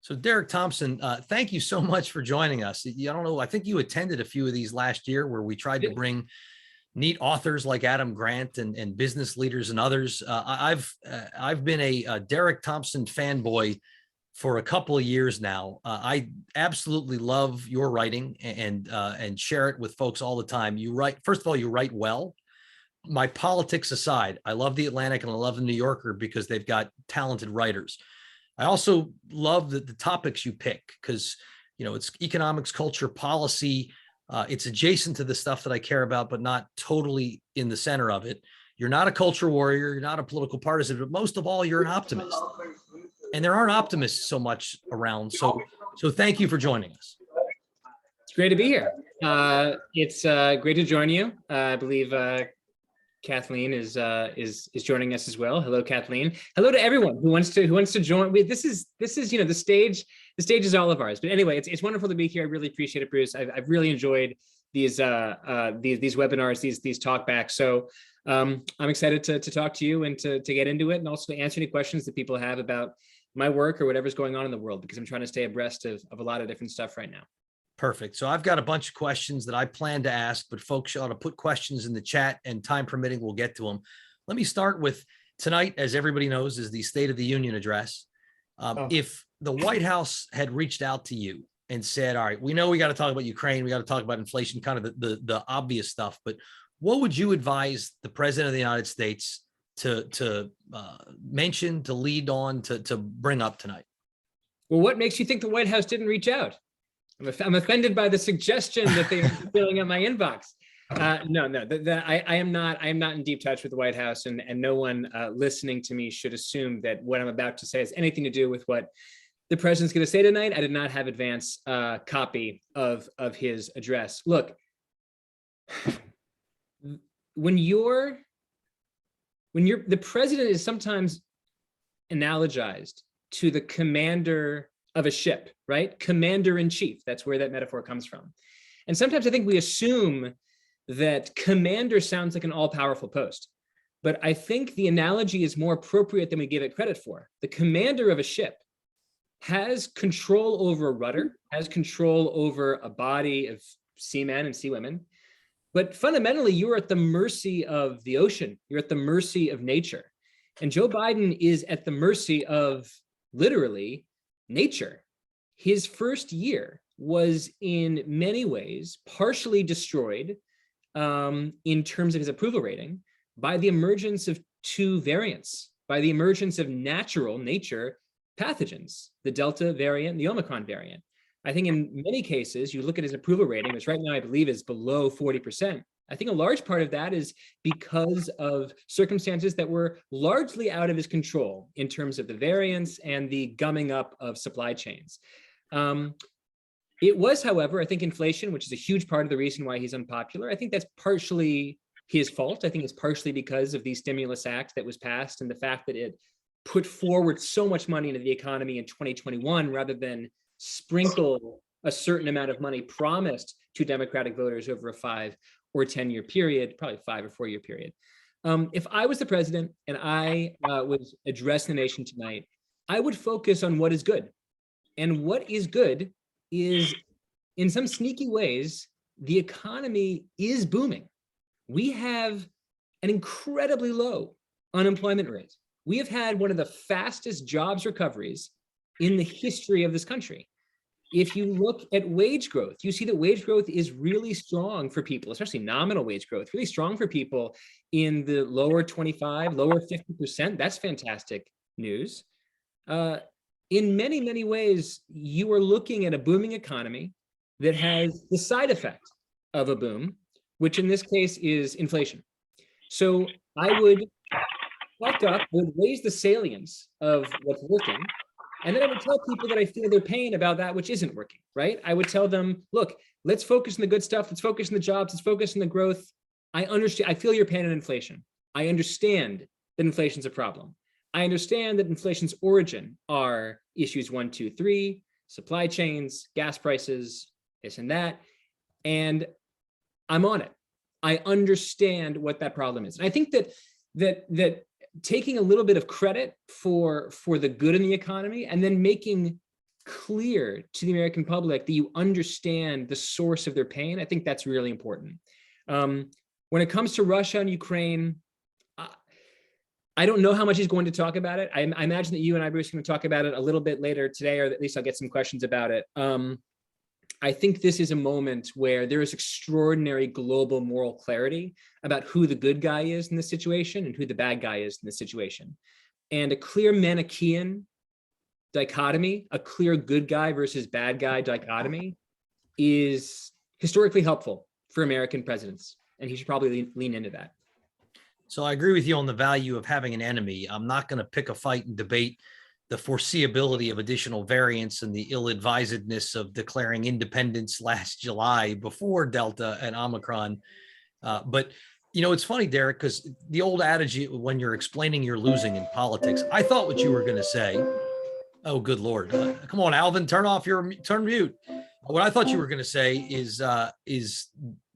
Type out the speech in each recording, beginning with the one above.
So Derek Thompson, thank you so much for joining us. I don't know, I think you attended a few of these last year where we tried to bring neat authors like Adam Grant and business leaders and others. I've been a Derek Thompson fanboy for a couple of years now. I absolutely love your writing and share it with folks all the time. You write, first of all, you write well. My politics aside, I love the Atlantic and I love the New Yorker because they've got talented writers. I also love the topics you pick because, you know, it's economics, culture, policy. It's adjacent to the stuff that I care about, but not totally in the center of it. You're not a culture warrior. You're not a political partisan, but most of all, you're an optimist. And there aren't optimists so much around. So thank you for joining us. It's great to be here. It's great to join you. I believe Kathleen is joining us as well. Hello, Kathleen. Hello to everyone who wants to join. This is the stage is all of ours. But anyway, it's wonderful to be here. I really appreciate it, Bruce. I've really enjoyed these webinars, these talkbacks. So I'm excited to talk to you and to get into it, and also to answer any questions that people have about my work or whatever's going on in the world, because I'm trying to stay abreast of a lot of different stuff right now. Perfect. So I've got a bunch of questions that I plan to ask, but folks ought to put questions in the chat, and time permitting, we'll get to them. Let me start with tonight, as everybody knows, is the State of the Union address. If the White House had reached out to you and said, all right, we know we got to talk about Ukraine, we got to talk about inflation, kind of the obvious stuff, but what would you advise the President of the United States to mention, to lead on, to bring up tonight? Well, what makes you think the White House didn't reach out? I'm offended by the suggestion that they're filling up my inbox. No, I am not in deep touch with the White House, and no one listening to me should assume that what I'm about to say has anything to do with what the president's going to say tonight. I did not have advance copy of his address. Look, when the president is sometimes analogized to the commander of a ship, right? Commander in chief. That's where that metaphor comes from. And sometimes I think we assume that commander sounds like an all-powerful post, but I think the analogy is more appropriate than we give it credit for. The commander of a ship has control over a rudder, has control over a body of seamen and seawomen, but fundamentally you're at the mercy of the ocean. You're at the mercy of nature. And Joe Biden is at the mercy of literally nature. His first year was in many ways partially destroyed in terms of his approval rating by the emergence of two variants, by the emergence of nature pathogens, the Delta variant and the Omicron variant. I think in many cases, you look at his approval rating, which right now I believe is below 40%. I think a large part of that is because of circumstances that were largely out of his control in terms of the variants and the gumming up of supply chains. It was, however, I think inflation, which is a huge part of the reason why he's unpopular. I think that's partially his fault. I think it's partially because of the stimulus act that was passed and the fact that it put forward so much money into the economy in 2021 rather than sprinkle a certain amount of money promised to Democratic voters over a 5 or 10-year period, probably 5 or 4-year period. If I was the president and I was addressing the nation tonight, I would focus on what is good. And what is good is, in some sneaky ways, the economy is booming. We have an incredibly low unemployment rate. We have had one of the fastest jobs recoveries in the history of this country. If you look at wage growth, you see that wage growth is really strong for people, especially nominal wage growth, really strong for people in the lower 25, lower 50%. That's fantastic news. In many, many ways, you are looking at a booming economy that has the side effect of a boom, which in this case is inflation. So I would raise the salience of what's working. And then I would tell people that I feel their pain about that which isn't working, right? I would tell them, look, let's focus on the good stuff. Let's focus on the jobs. Let's focus on the growth. I understand. I feel your pain on inflation. I understand that inflation's a problem. I understand that inflation's origin are issues 1, 2, 3, supply chains, gas prices, this and that. And I'm on it. I understand what that problem is. And I think that taking a little bit of credit for the good in the economy and then making clear to the American public that you understand the source of their pain, I think that's really important. When it comes to Russia and Ukraine, I don't know how much he's going to talk about it. I imagine that you and I, Bruce, are going to talk about it a little bit later today, or at least I'll get some questions about it. I think this is a moment where there is extraordinary global moral clarity about who the good guy is in this situation and who the bad guy is in this situation. And a clear Manichaean dichotomy, a clear good guy versus bad guy dichotomy, is historically helpful for American presidents. And he should probably lean into that. So I agree with you on the value of having an enemy. I'm not going to pick a fight and debate the foreseeability of additional variants and the ill-advisedness of declaring independence last July before Delta and Omicron. But, you know, it's funny, Derek, because the old adage, when you're explaining you're losing in politics, I thought what you were going to say, oh, good Lord. Come on, Alvin, turn mute. What I thought you were going to say is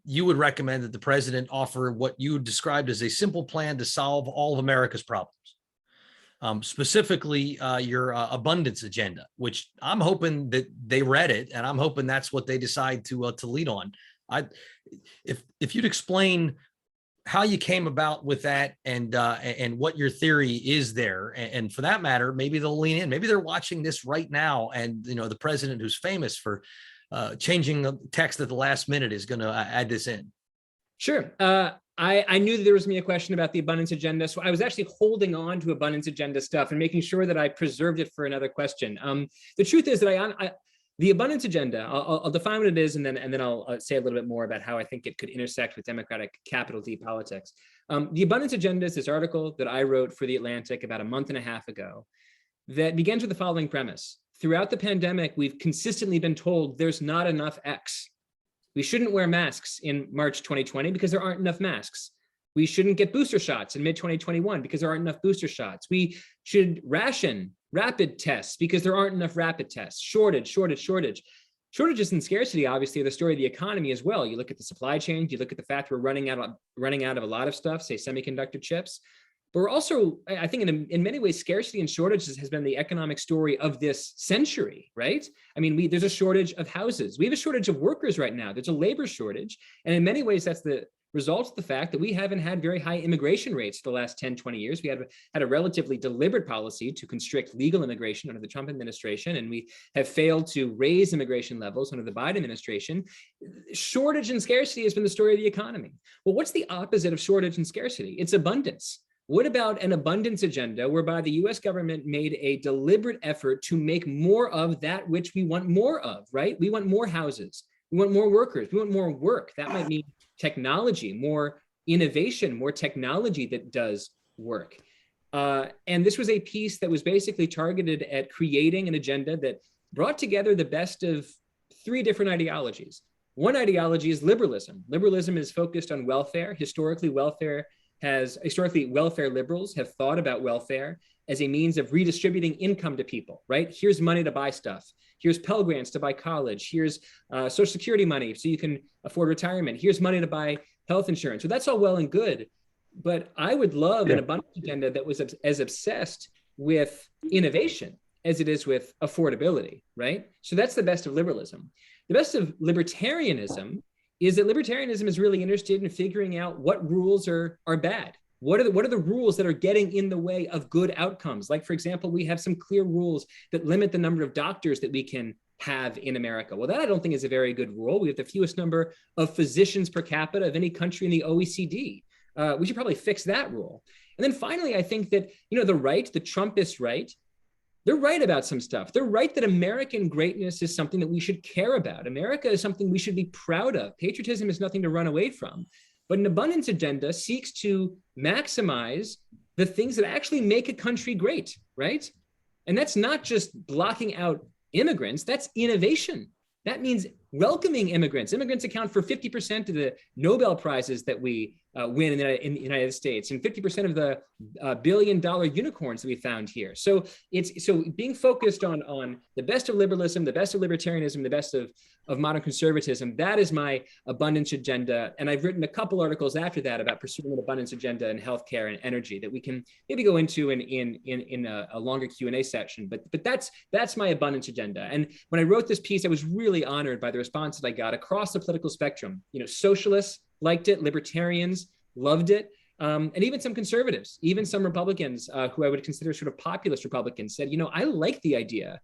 you would recommend that the president offer what you described as a simple plan to solve all of America's problems. Specifically your abundance agenda, which I'm hoping that they read it, and I'm hoping that's what they decide to lead on. If you'd explain how you came about with that and what your theory is there, and for that matter, maybe they'll lean in. Maybe they're watching this right now, and you know the president who's famous for changing the text at the last minute is going to add this in. Sure. I knew that there was going to be a question about the abundance agenda, so I was actually holding on to abundance agenda stuff and making sure that I preserved it for another question. The truth is that the abundance agenda, I'll define what it is, and then I'll say a little bit more about how I think it could intersect with democratic capital D politics. The abundance agenda is this article that I wrote for The Atlantic about a month and a half ago that begins with the following premise. Throughout the pandemic, we've consistently been told there's not enough X. We shouldn't wear masks in March 2020 because there aren't enough masks. We shouldn't get booster shots in mid-2021 because there aren't enough booster shots. We should ration rapid tests because there aren't enough rapid tests. Shortage. Shortages and scarcity, obviously, are the story of the economy as well. You look at the supply chain, you look at the fact we're running out of a lot of stuff, say semiconductor chips. But we're also, I think in many ways, scarcity and shortages has been the economic story of this century, right? I mean, there's a shortage of houses. We have a shortage of workers right now. There's a labor shortage. And in many ways, that's the result of the fact that we haven't had very high immigration rates for the last 10, 20 years. We had a relatively deliberate policy to constrict legal immigration under the Trump administration, and we have failed to raise immigration levels under the Biden administration. Shortage and scarcity has been the story of the economy. Well, what's the opposite of shortage and scarcity? It's abundance. What about an abundance agenda whereby the US government made a deliberate effort to make more of that which we want more of, right? We want more houses. We want more workers. We want more work. That might mean technology, more innovation, more technology that does work. And this was a piece that was basically targeted at creating an agenda that brought together the best of three different ideologies. One ideology is liberalism. Liberalism is focused on welfare. Historically, welfare liberals have thought about welfare as a means of redistributing income to people, right? Here's money to buy stuff. Here's Pell Grants to buy college. Here's Social Security money so you can afford retirement. Here's money to buy health insurance. So that's all well and good. But I would love an abundance agenda that was as obsessed with innovation as it is with affordability, right? So that's the best of liberalism. The best of libertarianism is that libertarianism is really interested in figuring out what rules are bad. What are the rules that are getting in the way of good outcomes? Like, for example, we have some clear rules that limit the number of doctors that we can have in America. Well, that I don't think is a very good rule. We have the fewest number of physicians per capita of any country in the OECD. We should probably fix that rule. And then finally, I think that, the right, the Trumpist right, they're right about some stuff. They're right that American greatness is something that we should care about. America is something we should be proud of. Patriotism is nothing to run away from. But an abundance agenda seeks to maximize the things that actually make a country great, right? And that's not just blocking out immigrants, that's innovation. That means welcoming immigrants. Immigrants account for 50% of the Nobel Prizes that we win in the United States, and 50% of the billion-dollar unicorns that we found here. So being focused on the best of liberalism, the best of libertarianism, the best of modern conservatism. That is my abundance agenda. And I've written a couple articles after that about pursuing an abundance agenda in healthcare and energy that we can maybe go into in a longer Q&A session. But that's my abundance agenda. And when I wrote this piece, I was really honored by the response that I got across the political spectrum. Socialists liked it, libertarians loved it. And even some conservatives, even some Republicans who I would consider sort of populist Republicans said, I like the idea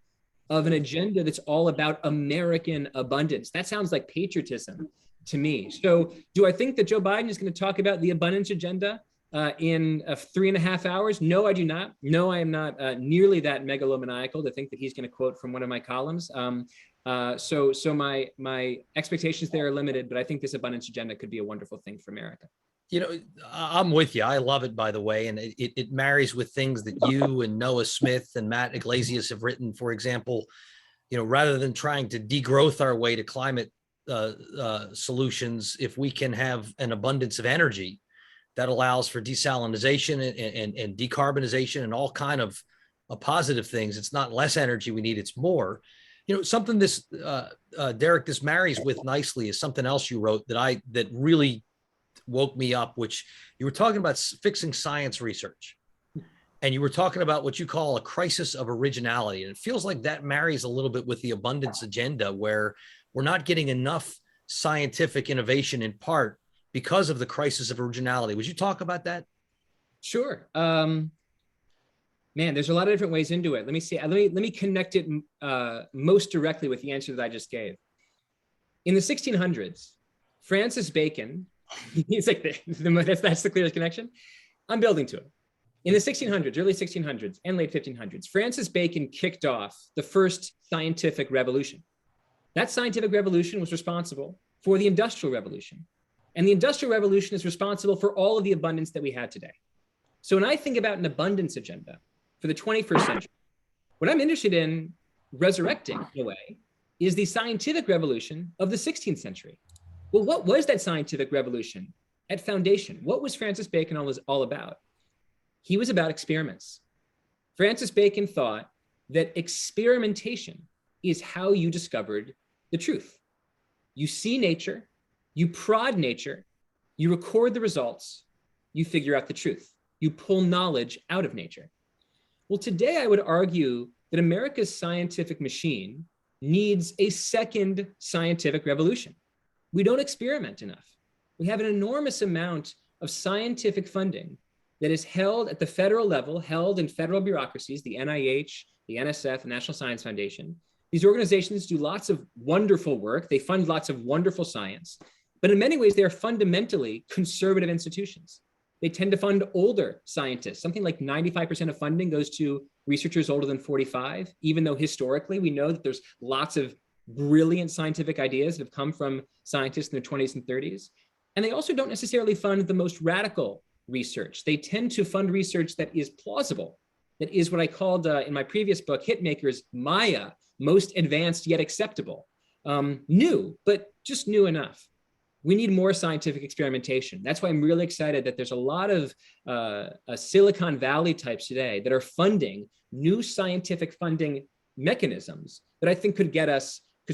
of an agenda that's all about American abundance. That sounds like patriotism to me. So do I think that Joe Biden is going to talk about the abundance agenda in 3.5 hours? No, I do not. No, I am not nearly that megalomaniacal to think that he's going to quote from one of my columns. So my expectations there are limited, but I think this abundance agenda could be a wonderful thing for America. I'm with you. I love it, by the way. And it marries with things that you and Noah Smith and Matt Iglesias have written. For example, rather than trying to degrowth our way to climate solutions, if we can have an abundance of energy that allows for desalinization and decarbonization and all kind of positive things, it's not less energy we need, it's more. Something this, Derek, this marries with nicely is something else you wrote that really woke me up, which you were talking about fixing science research. And you were talking about what you call a crisis of originality. And it feels like that marries a little bit with the abundance agenda, where we're not getting enough scientific innovation in part because of the crisis of originality. Would you talk about that? Sure. Man, there's a lot of different ways into it. Let me see. Let me connect it most directly with the answer that I just gave. In the 1600s, Francis Bacon, he's like, that's the clearest connection. I'm building to it. In the 1600s, early 1600s and late 1500s, Francis Bacon kicked off the first scientific revolution. That scientific revolution was responsible for the Industrial Revolution. And the Industrial Revolution is responsible for all of the abundance that we have today. So when I think about an abundance agenda for the 21st century, what I'm interested in resurrecting, in a way, is the scientific revolution of the 16th century. Well, what was that scientific revolution at foundation? What was Francis Bacon all about? He was about experiments. Francis Bacon thought that experimentation is how you discovered the truth. You see nature, you prod nature, you record the results, you figure out the truth. You pull knowledge out of nature. Well, today I would argue that America's scientific machine needs a second scientific revolution. We don't experiment enough. We have an enormous amount of scientific funding that is held at the federal level, held in federal bureaucracies, the NIH, the NSF, the National Science Foundation. These organizations do lots of wonderful work. They fund lots of wonderful science, but in many ways, they are fundamentally conservative institutions. They tend to fund older scientists. Something like 95% of funding goes to researchers older than 45, even though historically we know that there's lots of brilliant scientific ideas that have come from scientists in their 20s and 30s. And they also don't necessarily fund the most radical research. They tend to fund research that is plausible, that is what I called in my previous book, Hitmakers, Maya, most advanced yet acceptable. New, but just new enough. We need more scientific experimentation. That's why I'm really excited that there's a lot of Silicon Valley types today that are funding new scientific funding mechanisms that I think could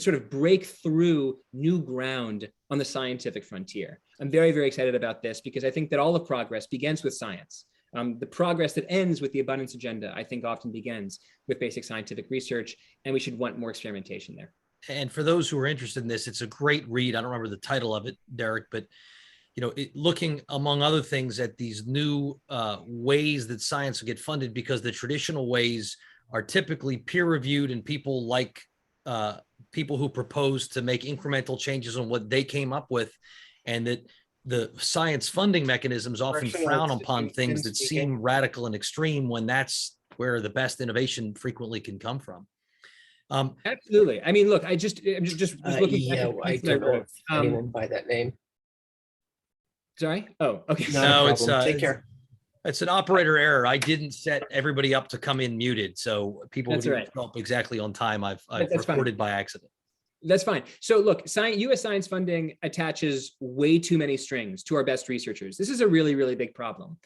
sort of break through new ground on the scientific frontier. I'm very, very excited about this because I think that all of progress begins with science. The progress that ends with the abundance agenda, I think often begins with basic scientific research, and we should want more experimentation there. And for those who are interested in this, it's a great read. I don't remember the title of it, Derek, but looking among other things at these new ways that science will get funded, because the traditional ways are typically peer reviewed and people like people who propose to make incremental changes on what they came up with, and that the science funding mechanisms often frown upon things that seem radical and extreme when that's where the best innovation frequently can come from. Absolutely. I mean, look, I'm just was looking. Yeah, I don't know if anyone by that name. Sorry. Oh, okay. No, it's Take care. It's an operator error. I didn't set everybody up to come in muted, so people would show up exactly on time. I've recorded by accident. That's fine. So look, US science funding attaches way too many strings to our best researchers. This is a really, really big problem.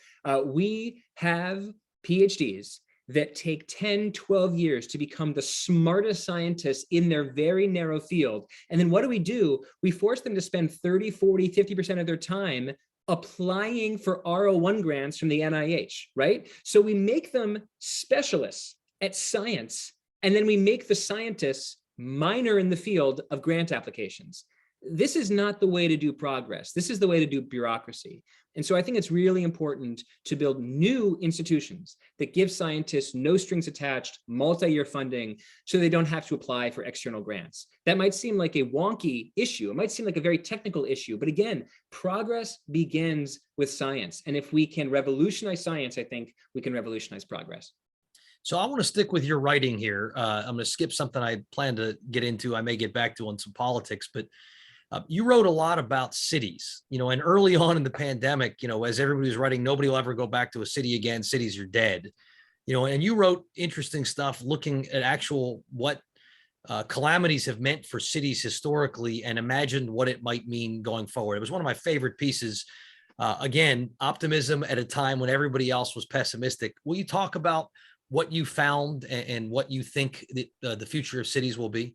We have PhDs that take 10, 12 years to become the smartest scientists in their very narrow field. And then what do? We force them to spend 30, 40, 50% of their time applying for R01 grants from the NIH, right? So we make them specialists at science, and then we make the scientists minor in the field of grant applications. This is not the way to do progress. This is the way to do bureaucracy. And so I think it's really important to build new institutions that give scientists no strings attached, multi-year funding, so they don't have to apply for external grants. That might seem like a wonky issue. It might seem like a very technical issue, but again, progress begins with science. And if we can revolutionize science, I think we can revolutionize progress. So I want to stick with your writing here. I'm going to skip something I plan to get into. I may get back to on some politics, but you wrote a lot about cities, and early on in the pandemic, as everybody was writing, nobody will ever go back to a city again. Cities are dead, and you wrote interesting stuff looking at actual what calamities have meant for cities historically and imagined what it might mean going forward. It was one of my favorite pieces. Again, optimism at a time when everybody else was pessimistic. Will you talk about what you found and what you think the future of cities will be?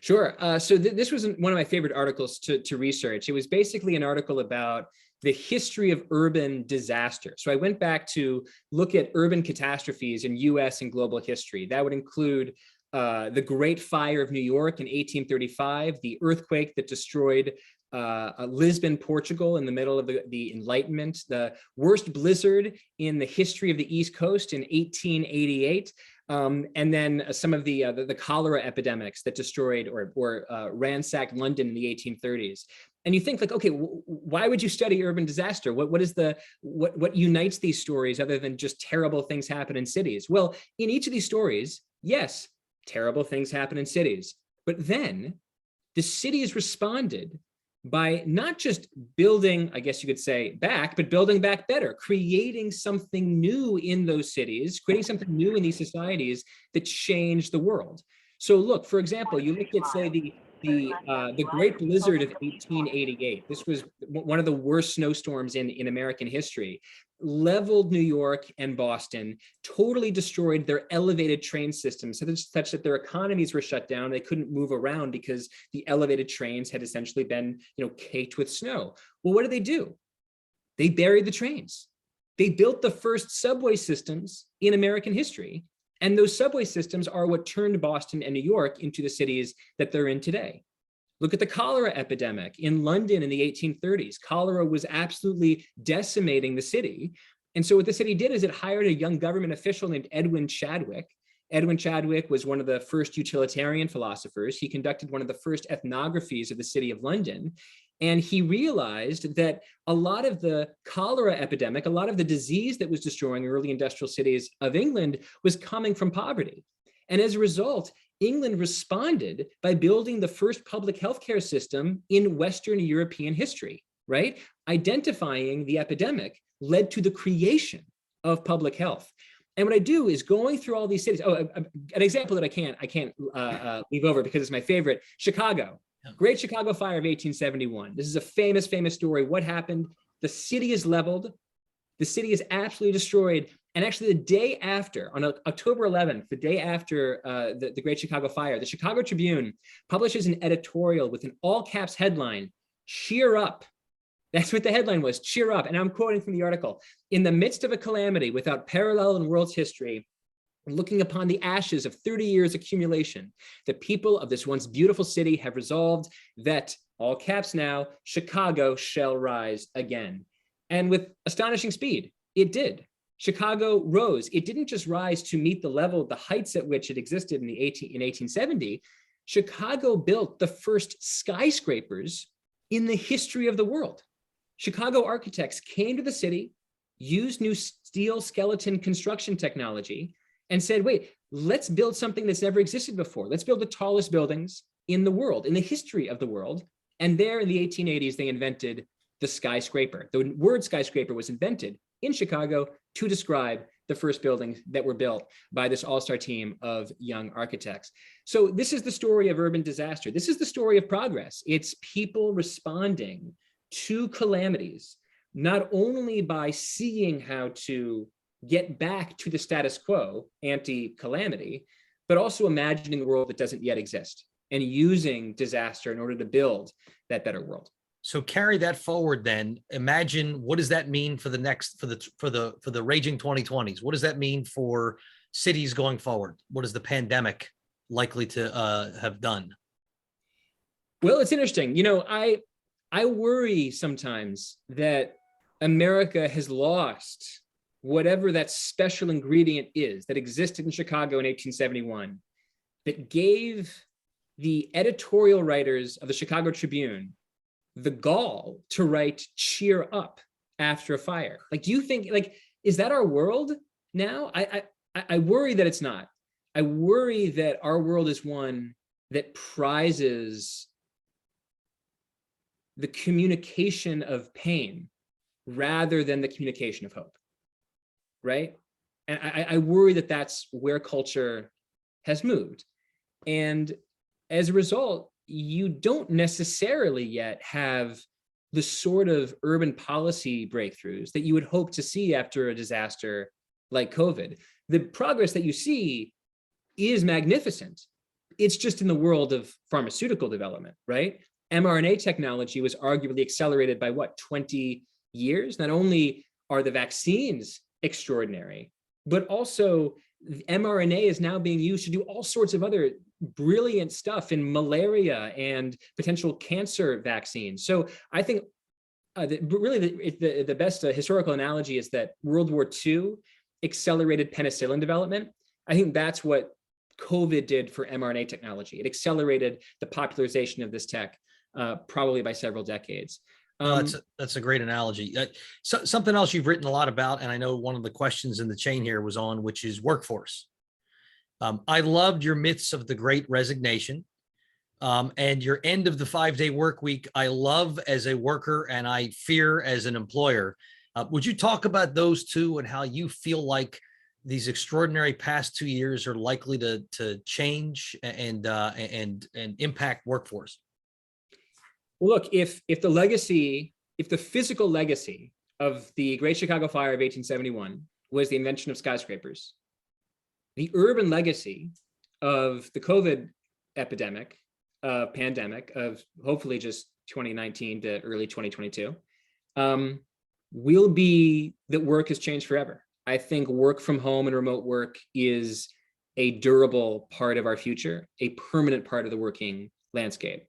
Sure. So this was one of my favorite articles to research. It was basically an article about the history of urban disaster. So I went back to look at urban catastrophes in US and global history. That would include the Great Fire of New York in 1835, the earthquake that destroyed Lisbon, Portugal in the middle of the Enlightenment, the worst blizzard in the history of the East Coast in 1888, and then some of the cholera epidemics that destroyed or ransacked London in the 1830s. And you think like, okay, why would you study urban disaster? What unites these stories other than just terrible things happen in cities? Well, in each of these stories, yes, terrible things happen in cities, but then the cities responded by not just building, I guess you could say, back, but building back better, creating something new in those cities, creating something new in these societies that change the world. So look, for example, you look at, say, the Great Blizzard of 1888. This was one of the worst snowstorms in American history. Leveled New York and Boston, totally destroyed their elevated train systems, such that their economies were shut down. They couldn't move around because the elevated trains had essentially been, caked with snow. Well, what do? They buried the trains. They built the first subway systems in American history. And those subway systems are what turned Boston and New York into the cities that they're in today. Look at the cholera epidemic in London in the 1830s. Cholera was absolutely decimating the city. And so what the city did is it hired a young government official named Edwin Chadwick. Edwin Chadwick was one of the first utilitarian philosophers. He conducted one of the first ethnographies of the city of London. And he realized that a lot of the cholera epidemic, a lot of the disease that was destroying early industrial cities of England was coming from poverty. And as a result, England responded by building the first public healthcare system in Western European history, right? Identifying the epidemic led to the creation of public health. And what I do is going through all these cities. Oh, an example that I can't leave over because it's my favorite, Chicago. Great Chicago Fire of 1871. This is a famous story. What happened? The city is leveled. The city is absolutely destroyed. And actually the day after, on October 11th, the day after the Great Chicago Fire, the Chicago Tribune publishes an editorial with an all caps headline, "Cheer up." That's what the headline was, "Cheer up." And I'm quoting from the article. "In the midst of a calamity without parallel in world's history, looking upon the ashes of 30 years accumulation, the people of this once beautiful city have resolved that," all caps now, "Chicago shall rise again." And with astonishing speed, it did. Chicago rose. It didn't just rise to meet the heights at which it existed in 1870. Chicago built the first skyscrapers in the history of the world. Chicago architects came to the city, used new steel skeleton construction technology, and said, wait, let's build something that's never existed before. Let's build the tallest buildings in the world, in the history of the world. And there in the 1880s, they invented the skyscraper. The word skyscraper was invented in Chicago to describe the first buildings that were built by this all-star team of young architects. So this is the story of urban disaster. This is the story of progress. It's people responding to calamities, not only by seeing how to get back to the status quo, anti-calamity, but also imagining a world that doesn't yet exist and using disaster in order to build that better world. So carry that forward then. Imagine, what does that mean for the next, for the raging 2020s? What does that mean for cities going forward? What is the pandemic likely to have done? Well, it's interesting. You know, I worry sometimes that America has lost whatever that special ingredient is that existed in Chicago in 1871, that gave the editorial writers of the Chicago Tribune the gall to write "cheer up" after a fire. Like, do you think, like, is that our world now? I worry that it's not. I worry that our world is one that prizes the communication of pain rather than the communication of hope, right? And I worry that that's where culture has moved. And as a result, you don't necessarily yet have the sort of urban policy breakthroughs that you would hope to see after a disaster like COVID. The progress that you see is magnificent. It's just in the world of pharmaceutical development, right? mRNA technology was arguably accelerated by what, 20 years? Not only are the vaccines extraordinary, but also mRNA is now being used to do all sorts of other brilliant stuff in malaria and potential cancer vaccines. So I think really the best historical analogy is that World War II accelerated penicillin development. I think that's what COVID did for mRNA technology. It accelerated the popularization of this tech probably by several decades. That's a great analogy. Something else you've written a lot about, and I know one of the questions in the chain here was on, which is workforce. I loved your myths of the Great Resignation and your end of the 5-day work week. I love as a worker and I fear as an employer. Would you talk about those two and how you feel like these extraordinary past 2 years are likely to change and impact workforce? Well, look, if the physical legacy of the Great Chicago Fire of 1871 was the invention of skyscrapers, the urban legacy of the COVID epidemic, pandemic of hopefully just 2019 to early 2022, will be that work has changed forever. I think work from home and remote work is a durable part of our future, a permanent part of the working landscape.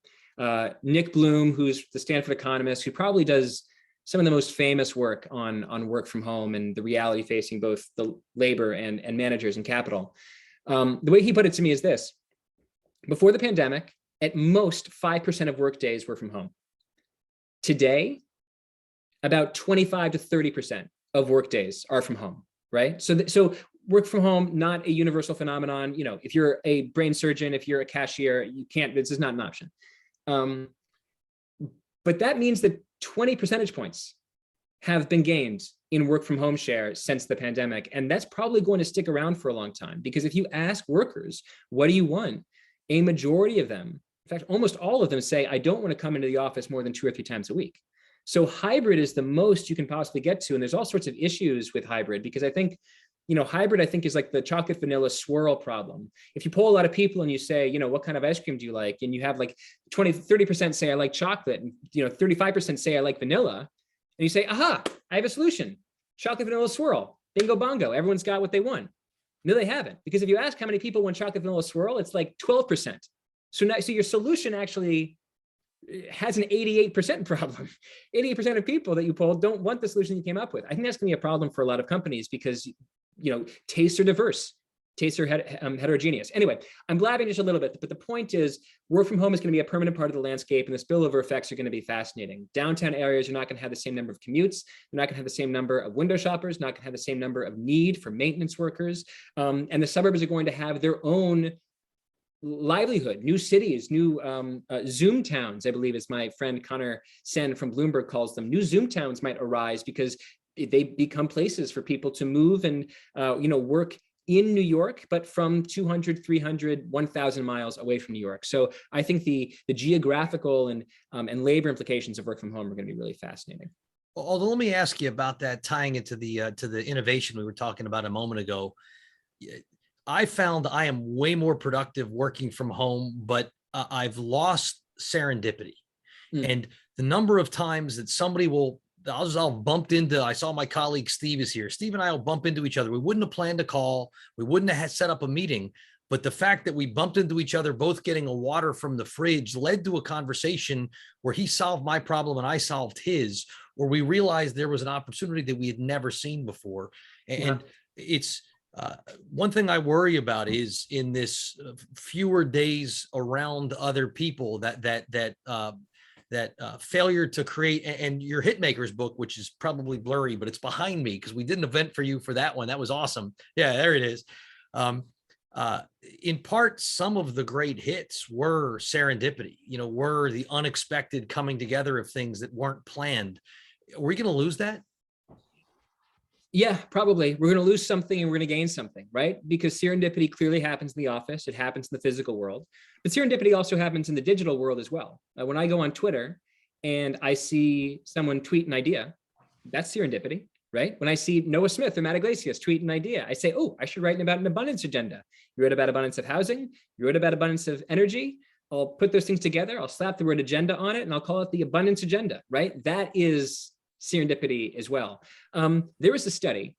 Nick Bloom, who's the Stanford economist, who probably does some of the most famous work on work from home and the reality facing both the labor and managers and capital. The way he put it to me is this: before the pandemic, at most 5% of work days were from home. Today, about 25 to 30% of work days are from home, right? So work from home, not a universal phenomenon. You know, if you're a brain surgeon, if you're a cashier, you can't, this is not an option. But that means that 20 percentage points have been gained in work from home share since the pandemic. And that's probably going to stick around for a long time, because if you ask workers, what do you want? A majority of them, in fact, almost all of them say, I don't want to come into the office more than 2 or 3 times a week. So hybrid is the most you can possibly get to. And there's all sorts of issues with hybrid, because I think, you know, hybrid, I think, is like the chocolate vanilla swirl problem. If you poll a lot of people and you say, you know, what kind of ice cream do you like? And you have like 20, 30% say I like chocolate, and, you know, 35% say I like vanilla. And you say, aha, I have a solution. Chocolate vanilla swirl, bingo bongo. Everyone's got what they want. No, they haven't. Because if you ask how many people want chocolate vanilla swirl, it's like 12%. So now, so your solution actually has an 88% problem. 88% of people that you polled don't want the solution you came up with. I think that's going to be a problem for a lot of companies, because, you know, tastes are diverse, tastes are heterogeneous. Anyway, I'm blabbing just a little bit, but the point is, work from home is going to be a permanent part of the landscape, and the spillover effects are going to be fascinating. Downtown areas are not going to have the same number of commutes. They're not going to have the same number of window shoppers, not going to have the same number of need for maintenance workers. And the suburbs are going to have their own livelihood, new cities, new Zoom towns, I believe, as my friend Connor Sen from Bloomberg calls them. New Zoom towns might arise because they become places for people to move and work in New York, but from 200, 300, 1,000 miles away from New York. So I think the geographical and labor implications of work from home are going to be really fascinating. Although, let me ask you about that, tying it to the innovation we were talking about a moment ago. I found I am way more productive working from home, but I've lost serendipity. And the number of times that somebody I'll bumped into, I saw my colleague Steve is here. Steve and I will bump into each other. We wouldn't have planned a call. We wouldn't have set up a meeting. But the fact that we bumped into each other, both getting a water from the fridge, led to a conversation where he solved my problem and I solved his, or we realized there was an opportunity that we had never seen before. And it's one thing I worry about is in this fewer days around other people, that failure to create. And your Hitmakers book, which is probably blurry, but it's behind me because we did an event for you for that one. That was awesome. Yeah, there it is. In part, some of the great hits were serendipity, were the unexpected coming together of things that weren't planned. Are we going to lose that? Yeah, probably. We're going to lose something and we're going to gain something, right? Because serendipity clearly happens in the office. It happens in the physical world, but serendipity also happens in the digital world as well. When I go on Twitter and I see someone tweet an idea, that's serendipity, right? When I see Noah Smith or Matt Iglesias tweet an idea, I say, oh, I should write about an abundance agenda. You wrote about abundance of housing. You wrote about abundance of energy. I'll put those things together. I'll slap the word agenda on it and I'll call it the abundance agenda, right? That is serendipity as well. There was a study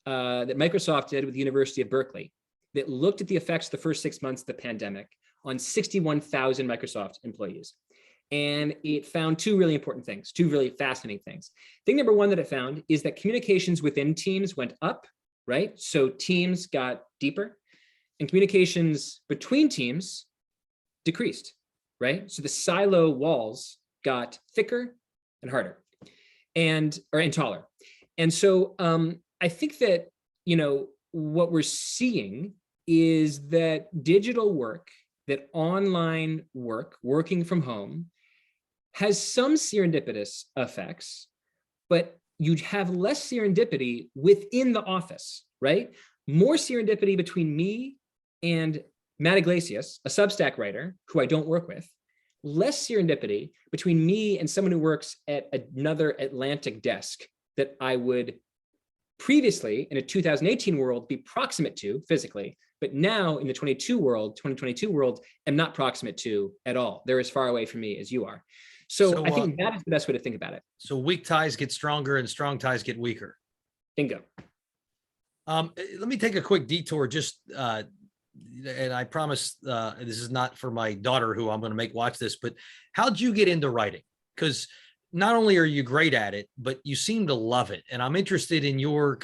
that Microsoft did with the University of Berkeley that looked at the effects of the first 6 months of the pandemic on 61,000 Microsoft employees. And it found two really important things, two really fascinating things. Thing number one that it found is that communications within teams went up, right? So teams got deeper and communications between teams decreased, right? So the silo walls got thicker and harder and taller. And so I think that, what we're seeing is that digital work, that online work, working from home, has some serendipitous effects, but you'd have less serendipity within the office, right? More serendipity between me and Matt Iglesias, a Substack writer who I don't work with, less serendipity between me and someone who works at another Atlantic desk that I would previously in a 2018 world be proximate to physically, but now in the 2022 world, am not proximate to at all. They're as far away from me as you are. So I think that is the best way to think about it. So weak ties get stronger and strong ties get weaker. Bingo. Let me take a quick detour, just and I promise this is not for my daughter who I'm going to make watch this, but how'd you get into writing? Because not only are you great at it, but you seem to love it. And I'm interested in your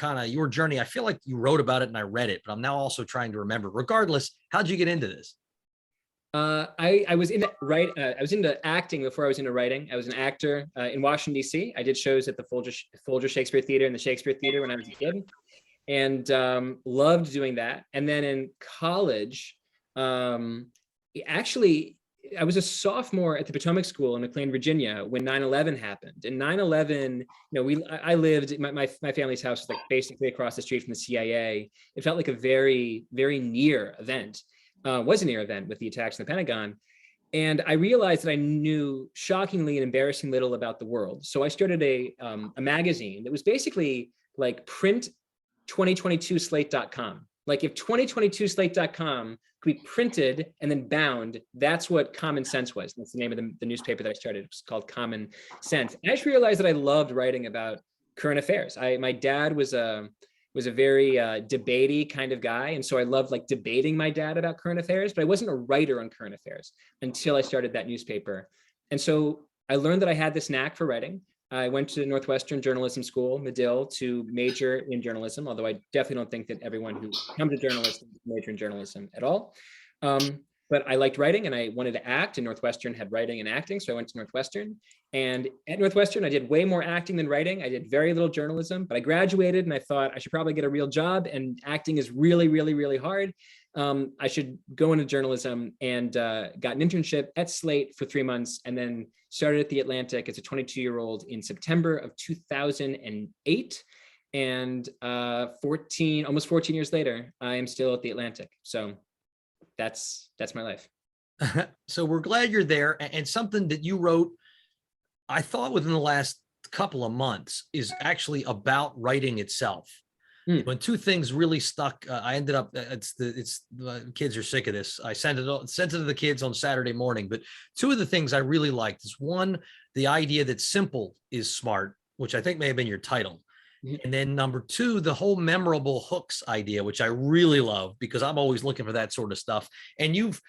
journey. I feel like you wrote about it and I read it, but I'm now also trying to remember. Regardless, how'd you get into this? I was into I was into acting before I was into writing. I was an actor in Washington, D.C. I did shows at the Folger Shakespeare Theater and the Shakespeare Theater when I was a kid, and loved doing that. And then in college, actually, I was a sophomore at the Potomac School in McLean, Virginia, when 9/11 happened. And 9/11, I lived, my family's house was like basically across the street from the CIA. It felt like a very, very near event. Was a near event with the attacks in the Pentagon. And I realized that I knew shockingly and embarrassing little about the world. So I started a magazine that was basically like print 2022slate.com. Like if 2022slate.com could be printed and then bound, that's what Common Sense was. That's the name of the newspaper that I started. It was called Common Sense. And I just realized that I loved writing about current affairs. My dad was a very debatey kind of guy. And so I loved like debating my dad about current affairs, but I wasn't a writer on current affairs until I started that newspaper. And so I learned that I had this knack for writing. I went to Northwestern Journalism School, Medill, to major in journalism, although I definitely don't think that everyone who comes to journalism major in journalism at all. But I liked writing and I wanted to act, and Northwestern had writing and acting. So I went to Northwestern, and at Northwestern, I did way more acting than writing. I did very little journalism, but I graduated and I thought I should probably get a real job, and acting is really, really, really hard. I should go into journalism, and got an internship at Slate for 3 months, and then started at the Atlantic as a 22-year-old in September of 2008. And almost 14 years later, I am still at the Atlantic. So that's my life. So we're glad you're there. And something that you wrote, I thought within the last couple of months, is actually about writing itself. When two things really stuck, I ended up, the kids are sick of this. I sent it to the kids on Saturday morning, but two of the things I really liked is, one, the idea that simple is smart, which I think may have been your title. And then number two, the whole memorable hooks idea, which I really love because I'm always looking for that sort of stuff. And you've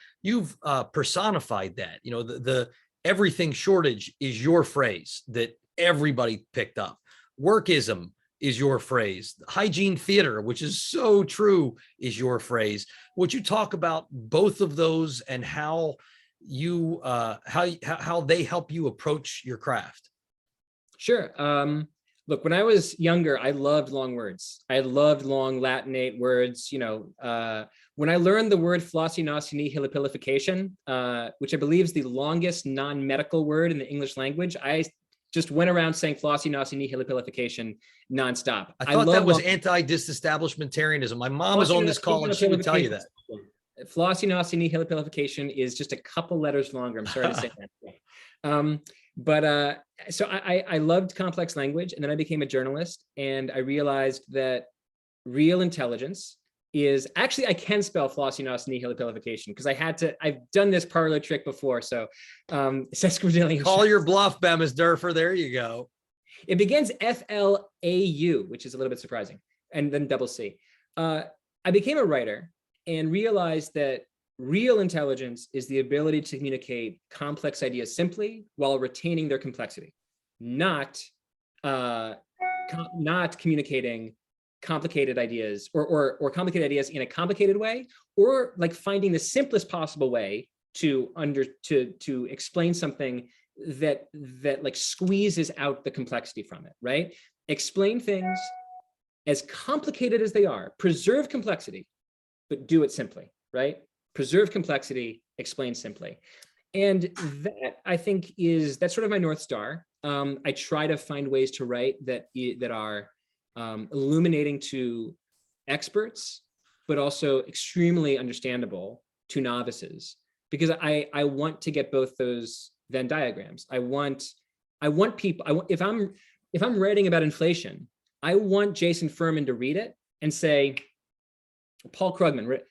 personified that. You know, the everything shortage is your phrase that everybody picked up. Workism is your phrase. Hygiene theater, which is so true, is your phrase. Would you talk about both of those and how you how they help you approach your craft? Sure. Look, when I was younger, I loved long words. I loved long Latinate words. You know, when I learned the word flossinaucini hilipilification, which I believe is the longest non-medical word in the English language, I just went around saying flossinaucini hilipilification nonstop. I thought that was anti-disestablishmentarianism. My mom is on this call and she would tell you that. Flossinaucini hilipilification is just a couple letters longer. I'm sorry to say that. So I loved complex language, and then I became a journalist, and I realized that real intelligence is actually, I can spell flossinaucini hilipilification because I've done this parlor trick before. So sesquipedalian. Call your bluff, Bemis Durfer. There you go. It begins FLAU, which is a little bit surprising, and then double C. I became a writer and realized that real intelligence is the ability to communicate complex ideas simply while retaining their complexity, not communicating complicated ideas or complicated ideas in a complicated way, or like finding the simplest possible way to explain something that like squeezes out the complexity from it, right? Explain things as complicated as they are, preserve complexity, but do it simply, right? Preserve complexity, explain simply. And that, I think, that's sort of my North Star. I try to find ways to write that are illuminating to experts, but also extremely understandable to novices, because I want to get both those Venn diagrams. I want people, if I'm writing about inflation, I want Jason Furman to read it and say, Paul Krugman,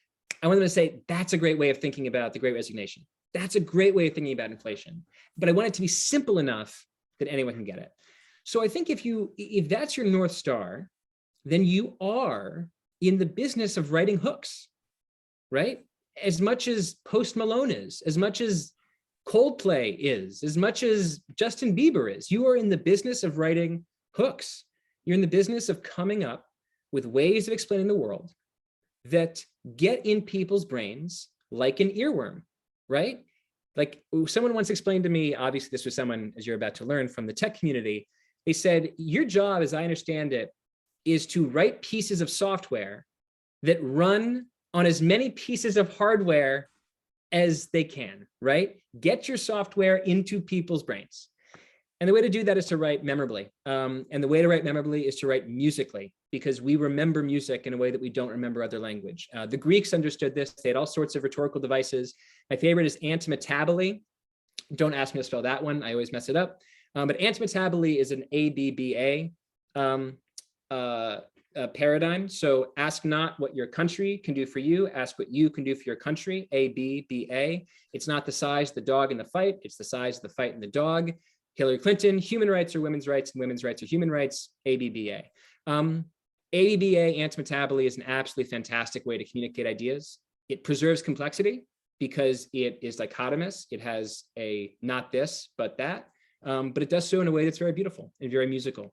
I want them to say, that's a great way of thinking about the Great Resignation. That's a great way of thinking about inflation. But I want it to be simple enough that anyone can get it. So I think if that's your North Star, then you are in the business of writing hooks, right? As much as Post Malone is, as much as Coldplay is, as much as Justin Bieber is, you are in the business of writing hooks. You're in the business of coming up with ways of explaining the world that get in people's brains like an earworm, right? Like someone once explained to me, obviously this was someone, as you're about to learn, from the tech community. They said, your job, as I understand it, is to write pieces of software that run on as many pieces of hardware as they can, right? Get your software into people's brains. And the way to do that is to write memorably. And the way to write memorably is to write musically, because we remember music in a way that we don't remember other language. The Greeks understood this. They had all sorts of rhetorical devices. My favorite is antimetabole. Don't ask me to spell that one. I always mess it up. But antimetabole is an ABBA paradigm. So ask not what your country can do for you. Ask what you can do for your country. ABBA. It's not the size of the dog in the fight. It's the size of the fight in the dog. Hillary Clinton, human rights are women's rights, and women's rights are human rights, ABBA. ABBA, antimetabole, is an absolutely fantastic way to communicate ideas. It preserves complexity because it is dichotomous. It has a not this, but that, but it does so in a way that's very beautiful and very musical.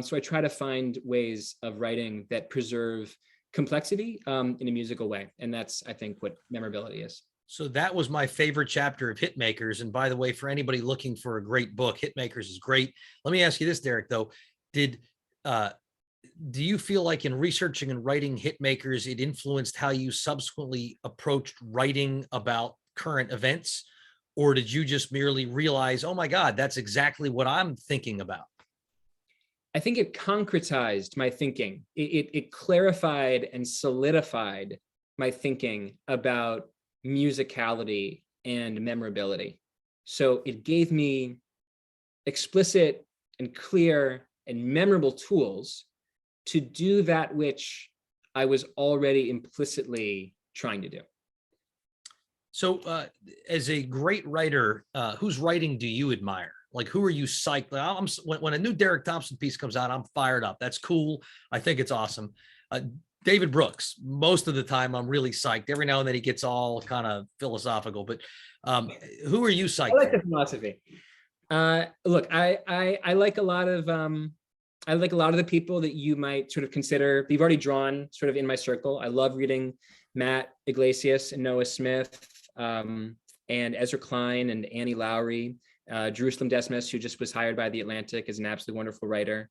So I try to find ways of writing that preserve complexity in a musical way. And that's, I think, what memorability is. So that was my favorite chapter of Hitmakers. And by the way, for anybody looking for a great book, Hitmakers is great. Let me ask you this, Derek, though. Do you feel like in researching and writing Hitmakers, it influenced how you subsequently approached writing about current events? Or did you just merely realize, oh my God, that's exactly what I'm thinking about? I think it concretized my thinking. It clarified and solidified my thinking about musicality and memorability. So it gave me explicit and clear and memorable tools to do that which I was already implicitly trying to do. So as a great writer, whose writing do you admire? Like, who are you psyched? When a new Derek Thompson piece comes out, I'm fired up. That's cool. I think it's awesome. David Brooks, most of the time, I'm really psyched. Every now and then he gets all kind of philosophical, but who are you psyched? I like the philosophy. Look, I like a lot of the people that you might sort of consider, you've already drawn sort of in my circle. I love reading Matt Iglesias and Noah Smith, and Ezra Klein and Annie Lowry. Jerusalem Desmas, who just was hired by The Atlantic, is an absolutely wonderful writer.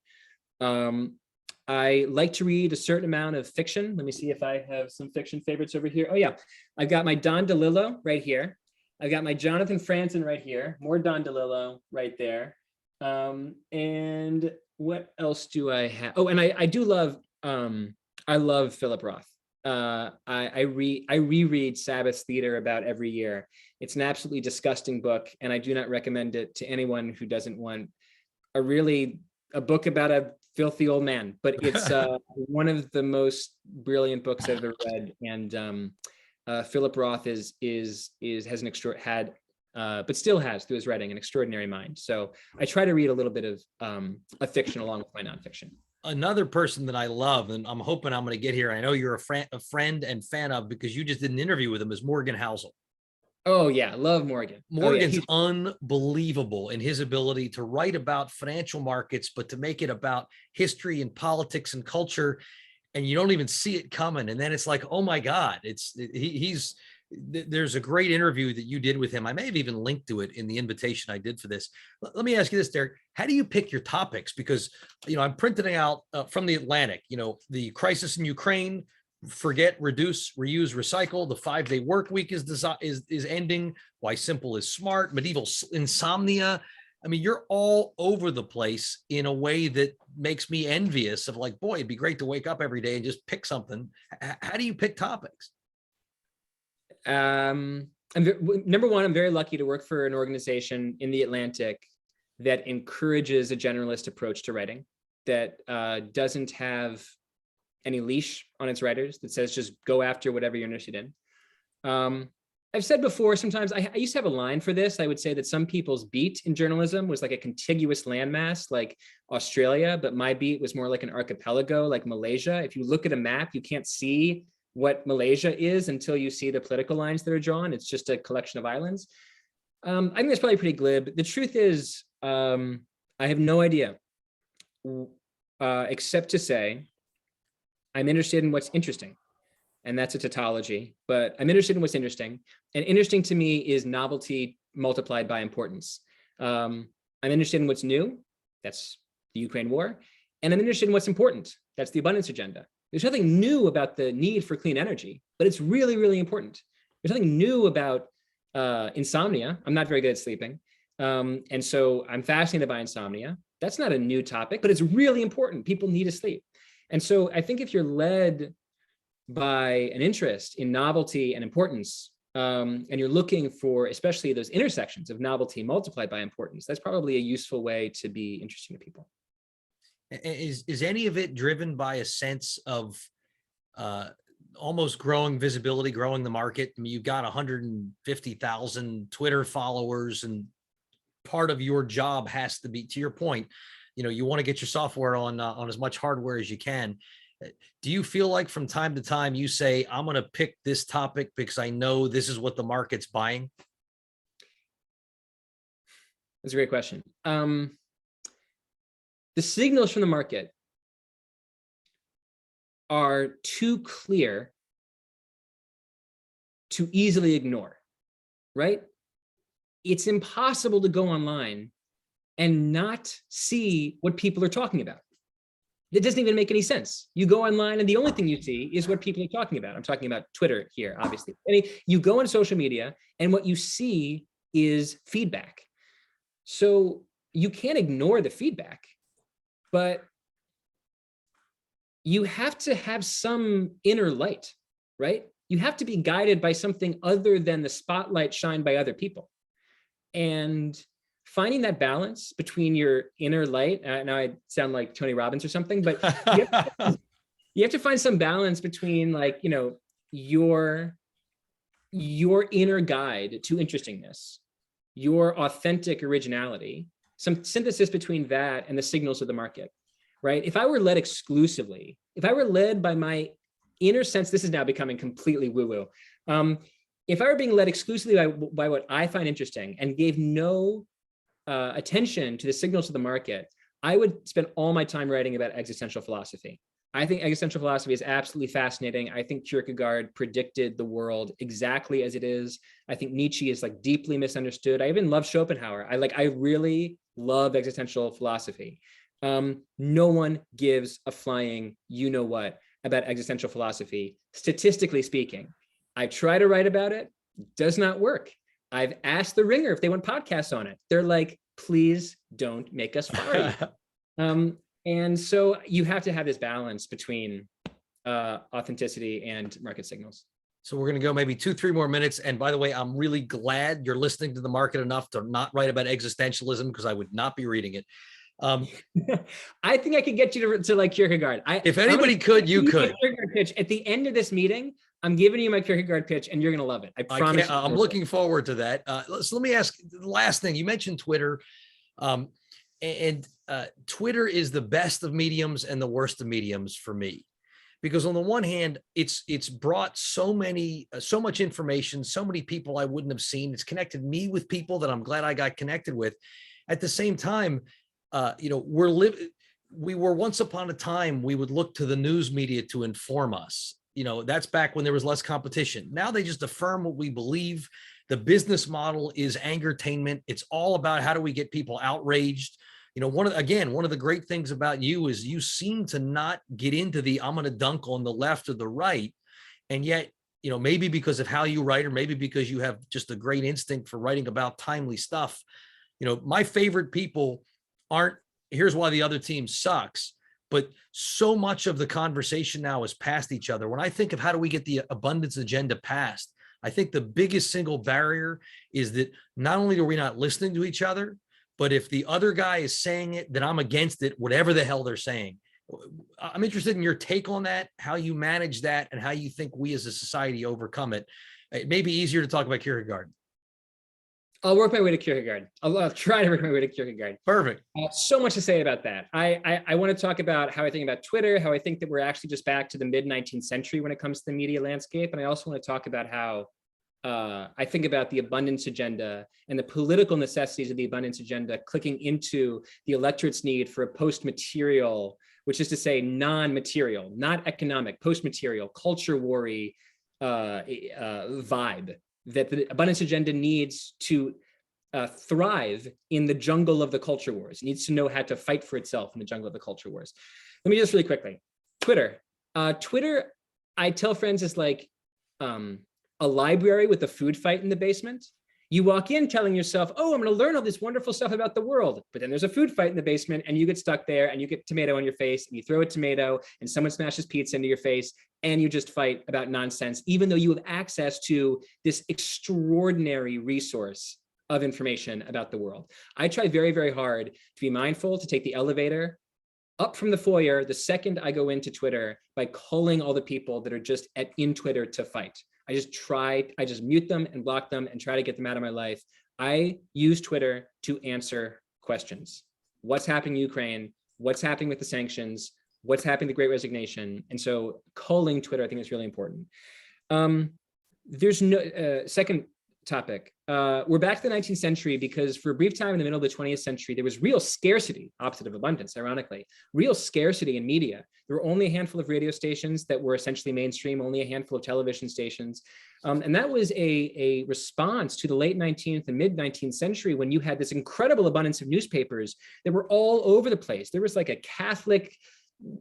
I like to read a certain amount of fiction. Let me see if I have some fiction favorites over here. Oh yeah, I've got my Don DeLillo right here. I've got my Jonathan Franzen right here. More Don DeLillo right there. And what else do I have? Oh, and I do love, I love Philip Roth. I reread Sabbath Theater about every year. It's an absolutely disgusting book, and I do not recommend it to anyone who doesn't want a book about a filthy old man. But it's one of the most brilliant books I've ever read. And Philip Roth but still has through his writing an extraordinary mind. So I try to read a little bit of fiction along with my nonfiction. Another person that I love, and I'm hoping I'm going to get here, I know you're a friend and fan of, because you just did an interview with him, is Morgan Housel. Oh yeah, love Morgan. Morgan's unbelievable in his ability to write about financial markets, but to make it about history and politics and culture, and you don't even see it coming. And then it's like, oh my God, there's a great interview that you did with him. I may have even linked to it in the invitation I did for this. Let me ask you this, Derek. How do you pick your topics? Because, I'm printing out from The Atlantic, the crisis in Ukraine, forget, reduce, reuse, recycle. The 5-day work week is ending. Why simple is smart. Medieval insomnia. I mean, you're all over the place in a way that makes me envious of, like, boy, it'd be great to wake up every day and just pick something. How do you pick topics? Number one, I'm very lucky to work for an organization in The Atlantic that encourages a generalist approach to writing, that doesn't have any leash on its writers, that says just go after whatever you're interested in. I've said before, sometimes I used to have a line for this. I would say that some people's beat in journalism was like a contiguous landmass, like Australia, but my beat was more like an archipelago, like Malaysia. If you look at a map, you can't see what Malaysia is until you see the political lines that are drawn. It's just a collection of islands. I think that's probably pretty glib. The truth is, I have no idea, except to say I'm interested in what's interesting. And that's a tautology, but I'm interested in what's interesting. And interesting to me is novelty multiplied by importance. I'm interested in what's new. That's the Ukraine war. And I'm interested in what's important. That's the abundance agenda. There's nothing new about the need for clean energy, but it's really, really important. There's nothing new about insomnia. I'm not very good at sleeping. And so I'm fascinated by insomnia. That's not a new topic, but it's really important. People need to sleep. And so I think if you're led by an interest in novelty and importance, and you're looking for especially those intersections of novelty multiplied by importance, that's probably a useful way to be interesting to people. Is any of it driven by a sense of almost growing visibility, growing the market? I mean, you've got 150,000 Twitter followers, and part of your job has to be, to your point, you want to get your software on as much hardware as you can. Do you feel like from time to time you say, I'm going to pick this topic because I know this is what the market's buying? That's a great question. The signals from the market are too clear to easily ignore, right? It's impossible to go online and not see what people are talking about. It doesn't even make any sense. You go online and the only thing you see is what people are talking about. I'm talking about Twitter here, obviously. I mean, you go on social media and what you see is feedback. So you can't ignore the feedback, but you have to have some inner light, right? You have to be guided by something other than the spotlight shined by other people. And finding that balance between your inner light, now I sound like Tony Robbins or something, but you have to find some balance between, like, you know, your inner guide to interestingness, your authentic originality, some synthesis between that and the signals of the market, right? If I were led exclusively, if I were led by my inner sense, this is now becoming completely woo-woo. If I were being led exclusively by what I find interesting and gave no attention to the signals of the market, I would spend all my time writing about existential philosophy. I think existential philosophy is absolutely fascinating. I think Kierkegaard predicted the world exactly as it is. I think Nietzsche is like deeply misunderstood. I even love Schopenhauer. I really love existential philosophy. No one gives a flying you-know-what about existential philosophy, statistically speaking. I try to write about it, does not work. I've asked The Ringer if they want podcasts on it. They're like, please don't make us fire you. And so you have to have this balance between authenticity and market signals. So we're going to go maybe 2-3 more minutes. And by the way, I'm really glad you're listening to the market enough to not write about existentialism, because I would not be reading it. I think I could get you to like Kierkegaard. If anybody could, you could. Kierkegaard pitch. At the end of this meeting, I'm giving you my Kierkegaard pitch and you're going to love it. I promise. I'm looking forward to that. So let me ask the last thing. You mentioned Twitter. Twitter is the best of mediums and the worst of mediums for me, because on the one hand, it's brought so much information, so many people I wouldn't have seen. It's connected me with people that I'm glad I got connected with. At the same time, you know, we were once upon a time, we would look to the news media to inform us. You know, that's back when there was less competition. Now they just affirm what we believe. The business model is angertainment. It's all about how do we get people outraged. You know, one of the great things about you is you seem to not get into the I'm going to dunk on the left or the right. And yet, you know, maybe because of how you write, or maybe because you have just a great instinct for writing about timely stuff. You know, my favorite people aren't, here's why the other team sucks, but so much of the conversation now is past each other. When I think of how do we get the abundance agenda passed, I think the biggest single barrier is that not only are we not listening to each other, but if the other guy is saying it, then I'm against it, whatever the hell they're saying. I'm interested in your take on that, how you manage that, and how you think we as a society overcome it. It may be easier to talk about Kierkegaard. I'll work my way to Kierkegaard. I'll try to work my way to Kierkegaard. Perfect. So much to say about that. I want to talk about how I think about Twitter, how I think that we're actually just back to the mid-19th century when it comes to the media landscape. And I also want to talk about how I think about the abundance agenda and the political necessities of the abundance agenda clicking into the electorate's need for a post-material, which is to say non-material, not economic, post-material, culture war-y vibe that the abundance agenda needs to thrive in the jungle of the culture wars. It needs to know how to fight for itself in the jungle of the culture wars. Let me just really quickly, Twitter. Twitter, I tell friends, is like a library with a food fight in the basement. You walk in telling yourself, oh, I'm going to learn all this wonderful stuff about the world. But then there's a food fight in the basement and you get stuck there and you get tomato on your face and you throw a tomato and someone smashes pizza into your face and you just fight about nonsense, even though you have access to this extraordinary resource of information about the world. I try very, very hard to be mindful, to take the elevator up from the foyer the second I go into Twitter by calling all the people that are just in Twitter to fight. I just mute them and block them and try to get them out of my life. I use Twitter to answer questions. What's happening in Ukraine? What's happening with the sanctions? What's happening with the Great Resignation? And so culling Twitter, I think, is really important. There's no second topic. We're back to the 19th century because for a brief time in the middle of the 20th century, there was real scarcity, opposite of abundance, ironically, real scarcity in media. There were only a handful of radio stations that were essentially mainstream, only a handful of television stations. And that was a response to the late 19th and mid 19th century when you had this incredible abundance of newspapers that were all over the place. There was like a Catholic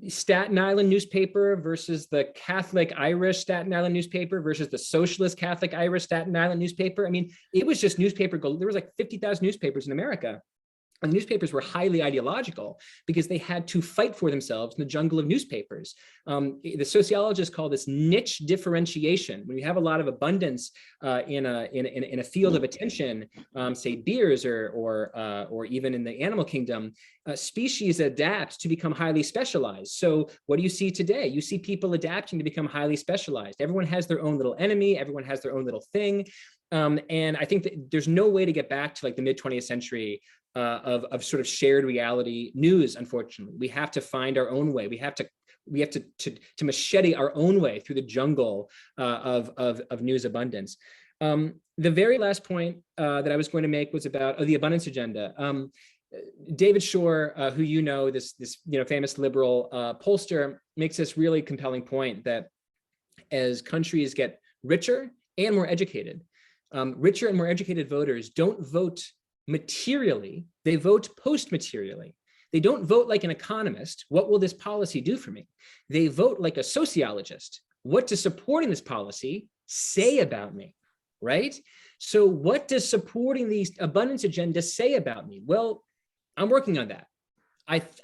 Staten Island newspaper versus the Catholic Irish Staten Island newspaper versus the Socialist Catholic Irish Staten Island newspaper. I mean, it was just newspaper gold. There was like 50,000 newspapers in America. And newspapers were highly ideological because they had to fight for themselves in the jungle of newspapers. The sociologists call this niche differentiation. When you have a lot of abundance in a field of attention, say beers or even in the animal kingdom, species adapt to become highly specialized. So what do you see today? You see people adapting to become highly specialized. Everyone has their own little enemy. Everyone has their own little thing. And I think that there's no way to get back to like the mid 20th century of sort of shared reality news. Unfortunately, we have to find our own way. We have to machete our own way through the jungle of news abundance. The very last point that I was going to make was about the abundance agenda. David Shore, who this famous liberal pollster, makes this really compelling point that as countries get richer and more educated, richer and more educated voters don't vote materially, they vote post-materially. They don't vote like an economist, what will this policy do for me? They vote like a sociologist, what does supporting this policy say about me, right? So what does supporting the abundance agenda say about me? Well, I'm working on that.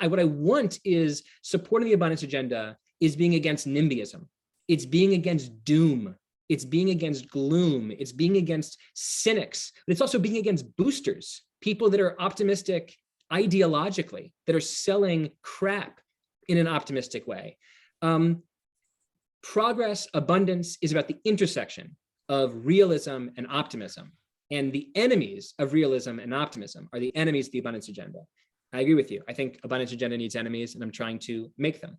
What I want is supporting the abundance agenda is being against NIMBYism. It's being against doom. It's being against gloom. It's being against cynics, but it's also being against boosters, people that are optimistic ideologically, that are selling crap in an optimistic way. Progress, abundance is about the intersection of realism and optimism. And the enemies of realism and optimism are the enemies of the abundance agenda. I agree with you. I think abundance agenda needs enemies, and I'm trying to make them.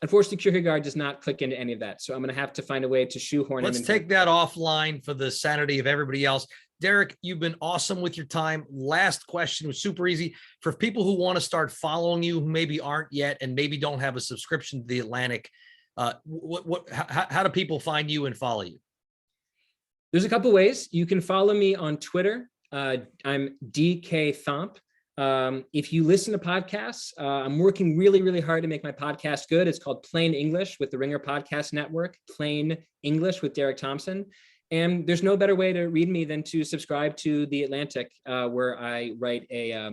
Unfortunately, Kierkegaard does not click into any of that. So I'm going to have to find a way to shoehorn him. Let's take that offline for the sanity of everybody else. Derek, you've been awesome with your time. Last question was super easy. For people who want to start following you, who maybe aren't yet and maybe don't have a subscription to The Atlantic, how do people find you and follow you? There's a couple ways. You can follow me on Twitter. I'm DK Thomp. If you listen to podcasts, I'm working really, really hard to make my podcast good. It's called Plain English with the Ringer Podcast Network, Plain English with Derek Thompson. And there's no better way to read me than to subscribe to The Atlantic, where I write a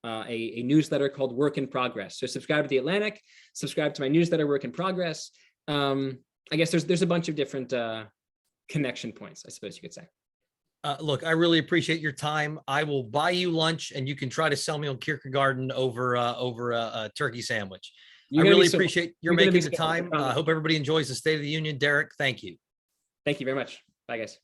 newsletter called Work in Progress. So subscribe to The Atlantic, subscribe to my newsletter, Work in Progress. I guess there's a bunch of different connection points, I suppose you could say. Look, I really appreciate your time. I will buy you lunch, and you can try to sell me on Kierkegaard over a turkey sandwich. I really appreciate your making the time. I hope everybody enjoys the State of the Union. Derek, thank you. Thank you very much. Bye, guys.